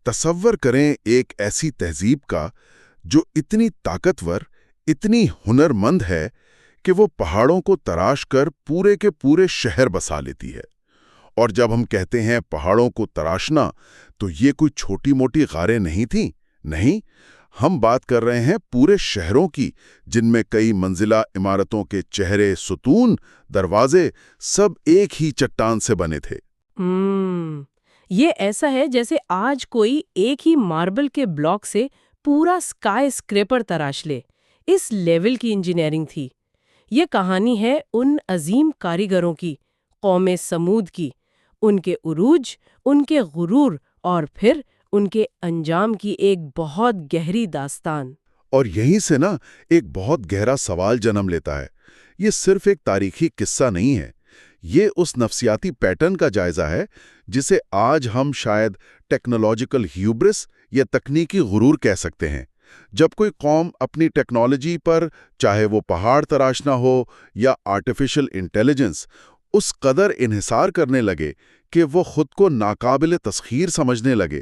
تصور کریں ایک ایسی تہذیب کا جو اتنی طاقتور، اتنی ہنرمند ہے کہ وہ پہاڑوں کو تراش کر پورے کے پورے شہر بسا لیتی ہے۔ اور جب ہم کہتے ہیں پہاڑوں کو تراشنا، تو یہ کوئی چھوٹی موٹی غاریں نہیں تھیں، نہیں، ہم بات کر رہے ہیں پورے شہروں کی، جن میں کئی منزلہ عمارتوں کے چہرے، ستون، دروازے سب ایک ہی چٹان سے بنے تھے۔ یہ ایسا ہے جیسے آج کوئی ایک ہی ماربل کے بلاک سے پورا اسکائی اسکریپر تراش لے۔ اس لیول کی انجینئرنگ تھی۔ یہ کہانی ہے ان عظیم کاریگروں کی، قوم سمود کی، ان کے عروج، ان کے غرور اور پھر ان کے انجام کی ایک بہت گہری داستان۔ اور یہیں سے نا ایک بہت گہرا سوال جنم لیتا ہے۔ یہ صرف ایک تاریخی قصہ نہیں ہے، یہ اس نفسیاتی پیٹرن کا جائزہ ہے جسے آج ہم شاید ٹیکنالوجیکل ہیوبرس یا تکنیکی غرور کہہ سکتے ہیں۔ جب کوئی قوم اپنی ٹیکنالوجی پر، چاہے وہ پہاڑ تراشنا ہو یا آرٹیفیشل انٹیلیجنس، اس قدر انحصار کرنے لگے کہ وہ خود کو ناقابل تسخیر سمجھنے لگے،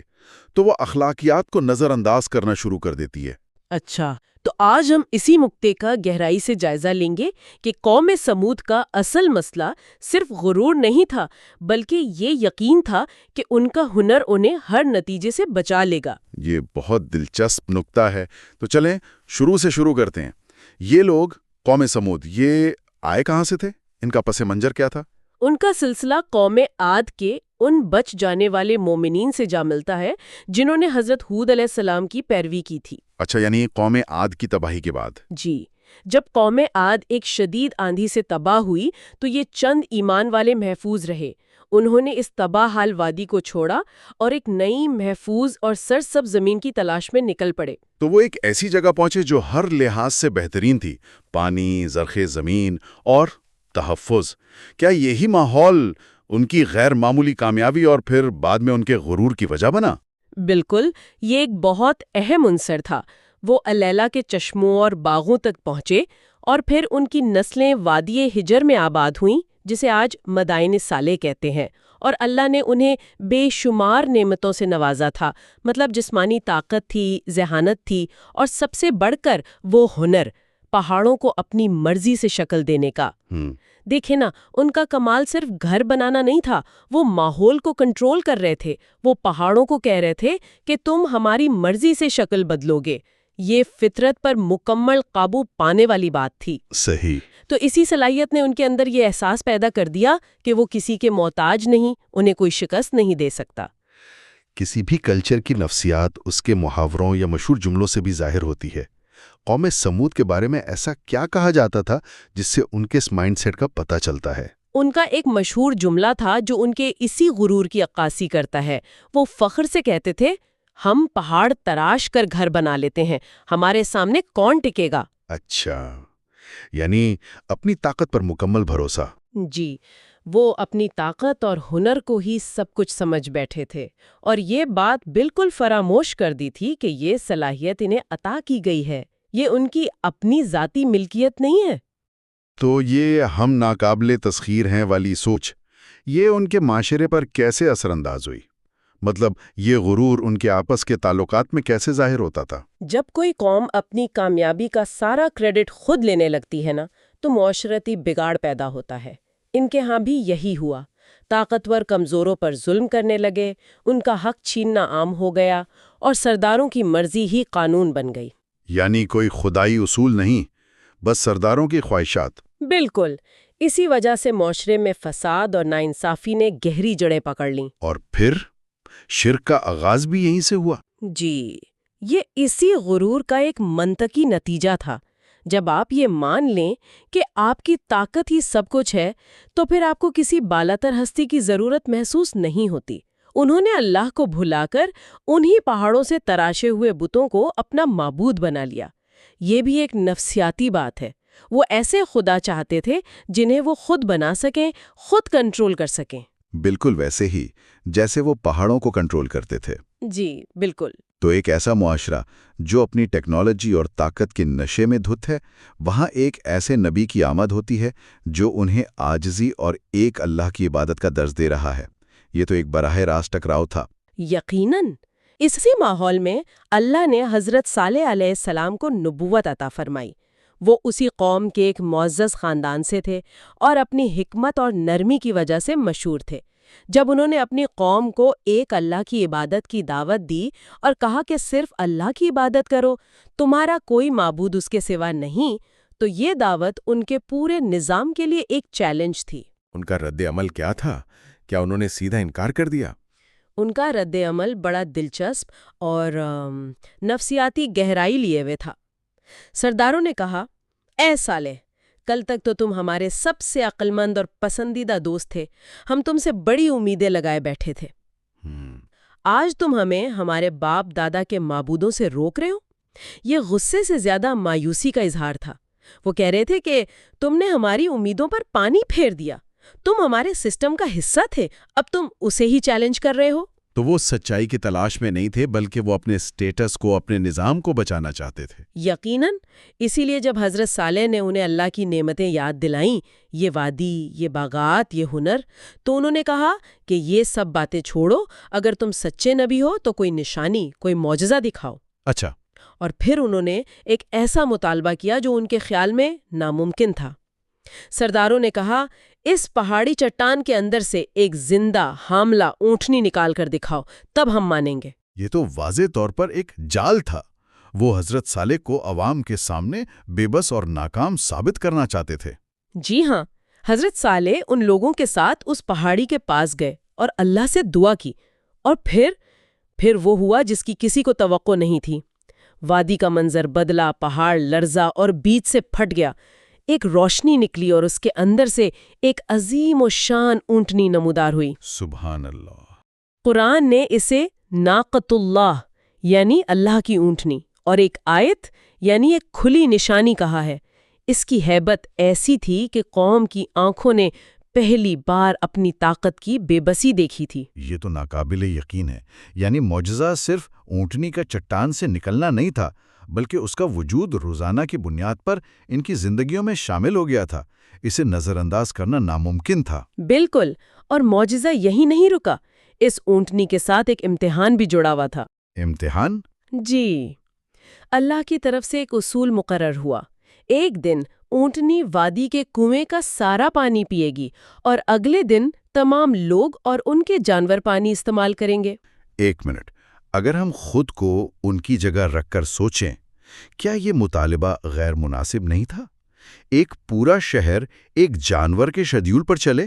تو وہ اخلاقیات کو نظر انداز کرنا شروع کر دیتی ہے۔ اچھا، تو آج ہم اسی نکتے کا گہرائی سے جائزہ لیں گے کہ قوم سمود کا اصل مسئلہ صرف غرور نہیں تھا، بلکہ یہ یقین تھا کہ ان کا ہنر انہیں ہر نتیجے سے بچا لے گا۔ یہ بہت دلچسپ نکتہ ہے، تو چلیں شروع سے شروع کرتے ہیں۔ یہ لوگ، قوم سمود، یہ آئے کہاں سے تھے؟ ان کا پس منظر کیا تھا؟ ان کا سلسلہ قوم عاد کے ان بچ جانے والے مومنین سے جا ملتا ہے جنہوں نے حضرت ہود علیہ السلام کی پیروی کی تھی۔ اچھا، یعنی قوم عاد کی تباہی کے بعد؟ جی، جب قوم عاد ایک شدید آندھی سے تباہ ہوئی تو یہ چند ایمان والے محفوظ رہے۔ انہوں نے اس تباہ حال وادی کو چھوڑا اور ایک نئی محفوظ اور سرسبز زمین کی تلاش میں نکل پڑے۔ تو وہ ایک ایسی جگہ پہنچے جو ہر لحاظ سے بہترین تھی، پانی، زرخیز زمین اور تحفظ۔ کیا یہی ماحول ان کی غیر معمولی کامیابی اور پھر بعد میں ان کے غرور کی وجہ بنا؟ بالکل، یہ ایک بہت اہم عنصر تھا۔ وہ الیلہ کے چشموں اور باغوں تک پہنچے اور پھر ان کی نسلیں وادی حجر میں آباد ہوئیں، جسے آج مدائن صالح کہتے ہیں، اور اللہ نے انہیں بے شمار نعمتوں سے نوازا تھا۔ مطلب جسمانی طاقت تھی، ذہانت تھی، اور سب سے بڑھ کر وہ ہنر، پہاڑوں کو اپنی مرضی سے شکل دینے کا۔ دیکھیں نا، ان کا کمال صرف گھر بنانا نہیں تھا، وہ ماحول کو کنٹرول کر رہے تھے۔ وہ پہاڑوں کو کہہ رہے تھے کہ تم ہماری مرضی سے شکل بدلو گے۔ یہ فطرت پر مکمل قابو پانے والی بات تھی۔ صحیح۔ تو اسی صلاحیت نے ان کے اندر یہ احساس پیدا کر دیا کہ وہ کسی کے محتاج نہیں، انہیں کوئی شکست نہیں دے سکتا۔ کسی بھی کلچر کی نفسیات اس کے محاوروں یا مشہور جملوں سے بھی ظاہر ہوتی ہے۔ قوم سمود کے بارے میں ایسا کیا کہا جاتا تھا جس سے ان کے اس مائنڈ سیٹ کا پتہ چلتا ہے؟ ان کا ایک مشہور جملہ تھا جو ان کے اسی غرور کی عکاسی کرتا ہے۔ وہ فخر سے کہتے تھے، ہم پہاڑ تراش کر گھر بنا لیتے ہیں، ہمارے سامنے کون ٹکے گا؟ اچھا، یعنی اپنی طاقت پر مکمل بھروسہ۔ جی، وہ اپنی طاقت اور ہنر کو ہی سب کچھ سمجھ بیٹھے تھے، اور یہ بات بالکل فراموش کر دی تھی کہ یہ صلاحیت انہیں عطا کی گئی ہے، یہ ان کی اپنی ذاتی ملکیت نہیں ہے۔ تو یہ ہم ناقابل تسخیر ہیں والی سوچ، یہ ان کے معاشرے پر کیسے اثر انداز ہوئی؟ مطلب یہ غرور ان کے آپس کے تعلقات میں کیسے ظاہر ہوتا تھا؟ جب کوئی قوم اپنی کامیابی کا سارا کریڈٹ خود لینے لگتی ہے نا، تو معاشرتی بگاڑ پیدا ہوتا ہے۔ ان کے ہاں بھی یہی ہوا۔ طاقتور کمزوروں پر ظلم کرنے لگے، ان کا حق چھیننا عام ہو گیا، اور سرداروں کی مرضی ہی قانون بن گئی۔ یعنی کوئی خدائی اصول نہیں، بس سرداروں کی خواہشات۔ بالکل، اسی وجہ سے معاشرے میں فساد اور ناانصافی نے گہری جڑیں پکڑ لیں۔ اور پھر شرک کا آغاز بھی یہیں سے ہوا۔ جی، یہ اسی غرور کا ایک منطقی نتیجہ تھا۔ جب آپ یہ مان لیں کہ آپ کی طاقت ہی سب کچھ ہے، تو پھر آپ کو کسی بالاتر ہستی کی ضرورت محسوس نہیں ہوتی۔ انہوں نے اللہ کو بھلا کر انہی پہاڑوں سے تراشے ہوئے بتوں کو اپنا معبود بنا لیا۔ یہ بھی ایک نفسیاتی بات ہے۔ وہ ایسے خدا چاہتے تھے جنہیں وہ خود بنا سکیں، خود کنٹرول کر سکیں۔ بالکل ویسے ہی جیسے وہ پہاڑوں کو کنٹرول کرتے تھے۔ جی بالکل۔ تو ایک ایسا معاشرہ جو اپنی ٹیکنالوجی اور طاقت کے نشے میں دھت ہے، وہاں ایک ایسے نبی کی آمد ہوتی ہے جو انہیں عاجزی اور ایک اللہ کی عبادت کا درس دے رہا ہے۔ یہ تو ایک براہ راست ٹکراؤ تھا۔ یقیناً، اسی ماحول میں اللہ نے حضرت صالح علیہ السلام کو نبوت عطا فرمائی۔ وہ اسی قوم کے ایک معزز خاندان سے تھے اور اپنی حکمت اور نرمی کی وجہ سے مشہور تھے۔ جب انہوں نے اپنی قوم کو ایک اللہ کی عبادت کی دعوت دی اور کہا کہ صرف اللہ کی عبادت کرو، تمہارا کوئی معبود اس کے سوا نہیں، تو یہ دعوت ان کے پورے نظام کے لیے ایک چیلنج تھی۔ ان کا رد عمل کیا تھا؟ کیا انہوں نے سیدھا انکار کر دیا؟ ان کا رد عمل بڑا دلچسپ اور نفسیاتی گہرائی لیے ہوئے تھا۔ سرداروں نے کہا، اے صالح، کل تک تو تم ہمارے سب سے عقل مند اور پسندیدہ دوست تھے، ہم تم سے بڑی امیدیں لگائے بیٹھے تھے۔ آج تم ہمیں ہمارے باپ دادا کے معبودوں سے روک رہے ہو؟ یہ غصے سے زیادہ مایوسی کا اظہار تھا۔ وہ کہہ رہے تھے کہ تم نے ہماری امیدوں پر پانی پھیر دیا، تم ہمارے سسٹم کا حصہ تھے، اب تم اسے ہی چیلنج کر رہے ہو۔ تو وہ سچائی کی تلاش میں نہیں تھے، بلکہ وہ اپنے سٹیٹس کو، اپنے نظام کو بچانا چاہتے تھے۔ یقیناً، اسی لیے جب حضرت صالح نے انہیں اللہ کی نعمتیں یاد دلائیں، یہ وادی، یہ باغات، یہ ہنر، تو انہوں نے کہا کہ یہ سب باتیں چھوڑو، اگر تم سچے نبی ہو تو کوئی نشانی، کوئی معجزہ دکھاؤ۔ اچھا۔ اور پھر انہوں نے ایک ایسا مطالبہ کیا جو ان کے خیال میں ناممکن تھا۔ سرداروں نے کہا، اس پہاڑی چٹان کے اندر سے ایک زندہ حاملہ اونٹنی نکال کر دکھاؤ، تب ہم مانیں گے۔ یہ تو واضح طور پر ایک جال تھا۔ وہ حضرت صالح کو عوام کے سامنے بے بس اور ناکام ثابت کرنا چاہتے تھے۔ جی ہاں، حضرت صالح ان لوگوں کے ساتھ اس پہاڑی کے پاس گئے اور اللہ سے دعا کی، اور پھر وہ ہوا جس کی کسی کو توقع نہیں تھی۔ وادی کا منظر بدلا، پہاڑ لرزا اور بیچ سے پھٹ گیا، ایک روشنی نکلی اور اس کے اندر سے ایک عظیم و شان اونٹنی نمودار ہوئی۔ سبحان اللہ۔ قرآن نے اسے ناقۃ اللہ یعنی اللہ کی اونٹنی اور ایک آیت یعنی ایک کھلی نشانی کہا ہے۔ اس کی ہیبت ایسی تھی کہ قوم کی آنکھوں نے پہلی بار اپنی طاقت کی بے بسی دیکھی تھی۔ یہ تو ناقابل یقین ہے۔ یعنی معجزہ صرف اونٹنی کا چٹان سے نکلنا نہیں تھا، بلکہ اس کا وجود روزانہ کی بنیاد پر ان کی زندگیوں میں شامل ہو گیا تھا۔ اسے نظر انداز کرنا ناممکن تھا۔ بالکل، اور معجزہ یہی نہیں رکا، اس اونٹنی کے ساتھ ایک امتحان بھی جڑا ہوا تھا۔ امتحان؟ جی، اللہ کی طرف سے ایک اصول مقرر ہوا۔ ایک دن اونٹنی وادی کے کنویں کا سارا پانی پیے گی اور اگلے دن تمام لوگ اور ان کے جانور پانی استعمال کریں گے۔ ایک منٹ، اگر ہم خود کو ان کی جگہ رکھ کر سوچیں، کیا یہ مطالبہ غیر مناسب نہیں تھا؟ ایک پورا شہر ایک جانور کے شیڈیول پر چلے؟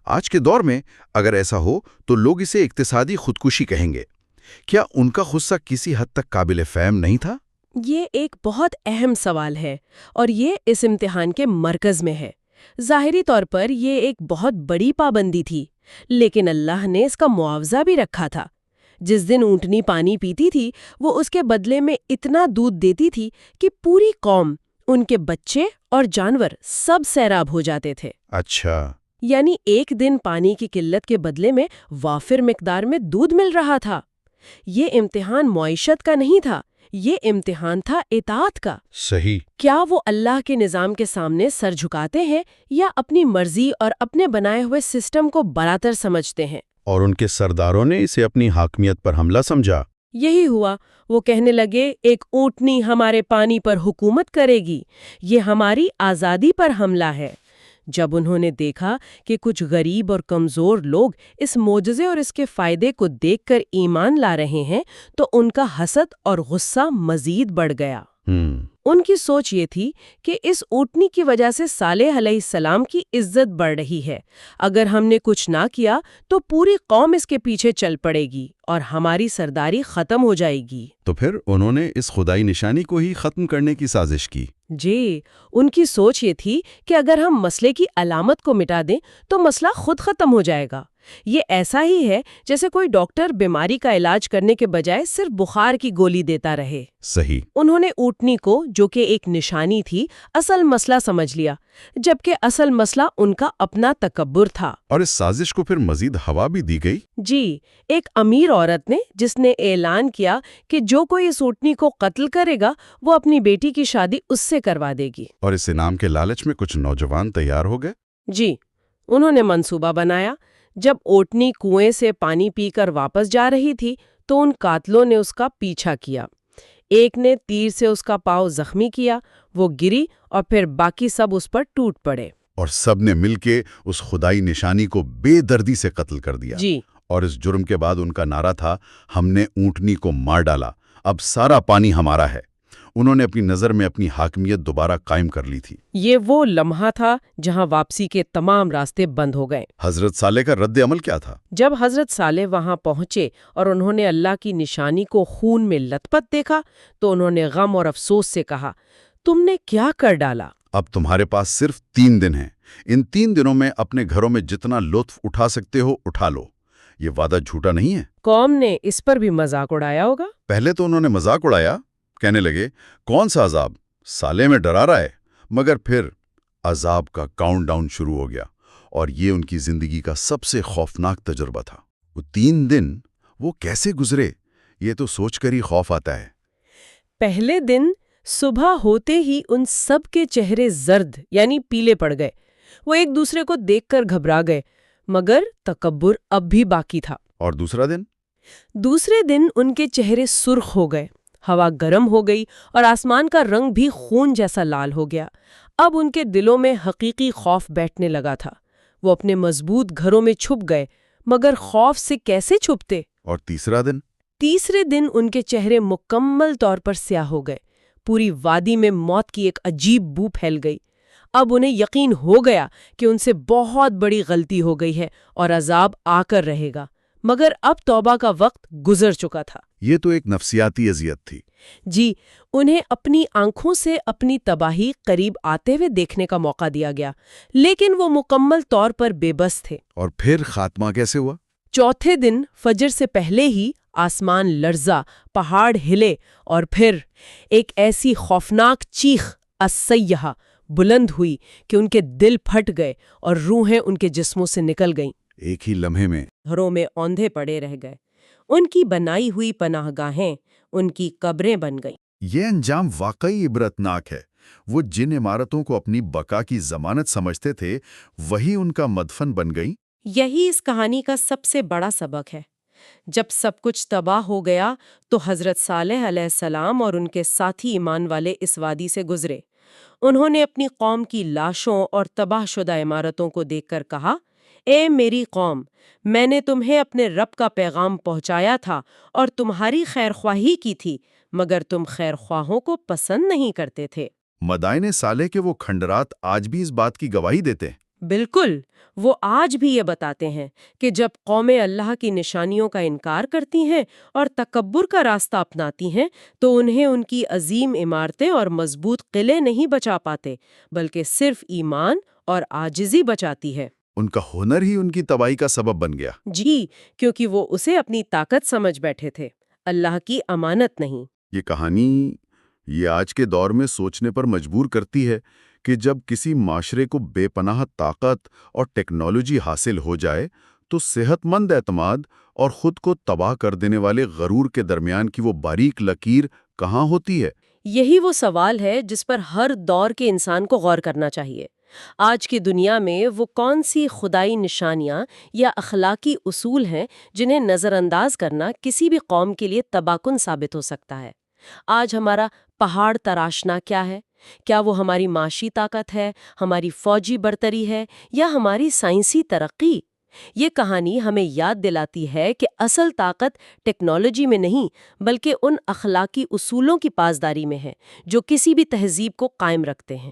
آج کے دور میں اگر ایسا ہو تو لوگ اسے اقتصادی خودکشی کہیں گے۔ کیا ان کا غصہ کسی حد تک قابل فہم نہیں تھا؟ یہ ایک بہت اہم سوال ہے اور یہ اس امتحان کے مرکز میں ہے۔ ظاہری طور پر یہ ایک بہت بڑی پابندی تھی، لیکن اللہ نے اس کا معاوضہ بھی رکھا تھا۔ جس دن اونٹنی پانی پیتی تھی، وہ اس کے بدلے میں اتنا دودھ دیتی تھی کہ پوری قوم، ان کے بچے اور جانور سب سیراب ہو جاتے تھے۔ اچھا۔ یعنی ایک دن پانی کی قلت کے بدلے میں وافر مقدار میں دودھ مل رہا تھا۔ یہ امتحان معیشت کا نہیں تھا، یہ امتحان تھا اطاعت کا۔ صحیح۔ کیا وہ اللہ کے نظام کے سامنے سر جھکاتے ہیں یا اپنی مرضی اور اپنے بنائے ہوئے سسٹم کو براتر سمجھتے ہیں؟ اور ان کے سرداروں نے اسے اپنی حاکمیت پر حملہ سمجھا۔ یہی ہوا، وہ کہنے لگے ایک اونٹنی ہمارے پانی پر حکومت کرے گی، یہ ہماری آزادی پر حملہ ہے۔ جب انہوں نے دیکھا کہ کچھ غریب اور کمزور لوگ اس معجزے اور اس کے فائدے کو دیکھ کر ایمان لا رہے ہیں تو ان کا حسد اور غصہ مزید بڑھ گیا۔ ان کی سوچ یہ تھی کہ اس اونٹنی کی وجہ سے صالح علیہ السلام کی عزت بڑھ رہی ہے، اگر ہم نے کچھ نہ کیا تو پوری قوم اس کے پیچھے چل پڑے گی اور ہماری سرداری ختم ہو جائے گی۔ تو پھر انہوں نے اس خدائی نشانی کو ہی ختم کرنے کی سازش کی۔ جی، ان کی سوچ یہ تھی کہ اگر ہم مسئلے کی علامت کو مٹا دیں تو مسئلہ خود ختم ہو جائے گا۔ یہ ایسا ہی ہے جیسے کوئی ڈاکٹر بیماری کا علاج کرنے کے بجائے صرف بخار کی گولی دیتا رہے۔ صحیح۔ انہوں نے اونٹنی کو، جو کہ ایک نشانی تھی، اصل مسئلہ سمجھ لیا، جبکہ اصل مسئلہ ان کا اپنا تکبر تھا۔ اور اس سازش کو پھر مزید ہوا بھی دی گئی۔ جی، ایک امیر عورت نے، جس نے اعلان کیا کہ جو کوئی اس اونٹنی کو قتل کرے گا وہ اپنی بیٹی کی شادی اس سے کروا دے گی۔ اور اس انعام کے لالچ میں کچھ نوجوان تیار ہو گئے۔ جی، انہوں نے منصوبہ بنایا۔ جب اونٹنی کنویں سے پانی پی کر واپس جا رہی تھی تو ان قاتلوں نے اس کا پیچھا کیا۔ ایک نے تیر سے اس کا پاؤں زخمی کیا، وہ گری اور پھر باقی سب اس پر ٹوٹ پڑے۔ اور سب نے مل کے اس خدائی نشانی کو بے دردی سے قتل کر دیا۔ جی، اور اس جرم کے بعد ان کا نعرہ تھا، ہم نے اونٹنی کو مار ڈالا، اب سارا پانی ہمارا ہے۔ انہوں نے اپنی نظر میں اپنی حاکمیت دوبارہ قائم کر لی تھی۔ یہ وہ لمحہ تھا جہاں واپسی کے تمام راستے بند ہو گئے۔ حضرت صالح کا رد عمل کیا تھا؟ جب حضرت صالح وہاں پہنچے اور انہوں نے اللہ کی نشانی کو خون میں لت پت دیکھا تو انہوں نے غم اور افسوس سے کہا، تم نے کیا کر ڈالا؟ اب تمہارے پاس صرف 3 دن ہیں، ان 3 دنوں میں اپنے گھروں میں جتنا لطف اٹھا سکتے ہو اٹھا لو۔ یہ وعدہ جھوٹا نہیں ہے۔ قوم نے اس پر بھی مذاق اڑایا ہوگا۔ پہلے تو انہوں نے مذاق اڑایا، کہنے لگے کون سا عذاب، صالح میں ڈرا رہا ہے۔ مگر پھر عذاب کا کاؤنٹ ڈاؤن شروع ہو گیا، اور یہ ان کی زندگی کا سب سے خوفناک تجربہ تھا۔ وہ 3 دن وہ کیسے گزرے، یہ تو سوچ کر ہی خوف آتا ہے۔ پہلے دن صبح ہوتے ہی ان سب کے چہرے زرد یعنی پیلے پڑ گئے۔ وہ ایک دوسرے کو دیکھ کر گھبرا گئے، مگر تکبر اب بھی باقی تھا۔ اور دوسرے دن ان کے چہرے سرخ ہو گئے، ہوا گرم ہو گئی اور آسمان کا رنگ بھی خون جیسا لال ہو گیا۔ اب ان کے دلوں میں حقیقی خوف بیٹھنے لگا تھا۔ وہ اپنے مضبوط گھروں میں چھپ گئے، مگر خوف سے کیسے چھپتے؟ اور تیسرے دن ان کے چہرے مکمل طور پر سیاہ ہو گئے۔ پوری وادی میں موت کی ایک عجیب بو پھیل گئی۔ اب انہیں یقین ہو گیا کہ ان سے بہت بڑی غلطی ہو گئی ہے اور عذاب آ کر رہے گا، مگر اب توبہ کا وقت گزر چکا تھا۔ یہ تو ایک نفسیاتی اذیت تھی۔ جی، انہیں اپنی آنکھوں سے اپنی تباہی قریب آتے ہوئے دیکھنے کا موقع دیا گیا، لیکن وہ مکمل طور پر بے بس تھے۔ اور پھر خاتمہ کیسے ہوا؟ چوتھے دن فجر سے پہلے ہی آسمان لرزا، پہاڑ ہلے، اور پھر ایک ایسی خوفناک چیخ الصیحہ بلند ہوئی کہ ان کے دل پھٹ گئے اور روحیں ان کے جسموں سے نکل گئیں۔ ایک ہی لمحے میں گھروں میں اوندھے پڑے رہ گئے، ان کی بنائی ہوئی پناہ گاہیں ان کی قبریں بن گئیں۔ یہ انجام واقعی عبرتناک ہے۔ وہ جن عمارتوں کو اپنی بقا کی ضمانت سمجھتے تھے، وہی ان کا مدفن بن گئیں۔ یہی اس کہانی کا سب سے بڑا سبق ہے۔ جب سب کچھ تباہ ہو گیا تو حضرت صالح علیہ السلام اور ان کے ساتھی ایمان والے اس وادی سے گزرے۔ انہوں نے اپنی قوم کی لاشوں اور تباہ شدہ عمارتوں کو دیکھ کر کہا، اے میری قوم، میں نے تمہیں اپنے رب کا پیغام پہنچایا تھا اور تمہاری خیر خواہی کی تھی، مگر تم خیر خواہوں کو پسند نہیں کرتے تھے۔ مدائن صالح کے وہ کھنڈرات آج بھی اس بات کی گواہی دیتے ہیں۔ بالکل، وہ آج بھی یہ بتاتے ہیں کہ جب قومیں اللہ کی نشانیوں کا انکار کرتی ہیں اور تکبر کا راستہ اپناتی ہیں تو انہیں ان کی عظیم عمارتیں اور مضبوط قلعے نہیں بچا پاتے، بلکہ صرف ایمان اور عاجزی بچاتی ہے۔ ان کا ہنر ہی ان کی تباہی کا سبب بن گیا۔ جی، کیونکہ وہ اسے اپنی طاقت سمجھ بیٹھے تھے، اللہ کی امانت نہیں۔ یہ کہانی یہ آج کے دور میں سوچنے پر مجبور کرتی ہے کہ جب کسی معاشرے کو بے پناہ طاقت اور ٹیکنالوجی حاصل ہو جائے تو صحت مند اعتماد اور خود کو تباہ کر دینے والے غرور کے درمیان کی وہ باریک لکیر کہاں ہوتی ہے؟ یہی وہ سوال ہے جس پر ہر دور کے انسان کو غور کرنا چاہیے۔ آج کی دنیا میں وہ کون سی خدائی نشانیاں یا اخلاقی اصول ہیں جنہیں نظر انداز کرنا کسی بھی قوم کے لیے تباہ کن ثابت ہو سکتا ہے؟ آج ہمارا پہاڑ تراشنا کیا ہے؟ کیا وہ ہماری معاشی طاقت ہے، ہماری فوجی برتری ہے، یا ہماری سائنسی ترقی؟ یہ کہانی ہمیں یاد دلاتی ہے کہ اصل طاقت ٹیکنالوجی میں نہیں بلکہ ان اخلاقی اصولوں کی پاسداری میں ہے جو کسی بھی تہذیب کو قائم رکھتے ہیں۔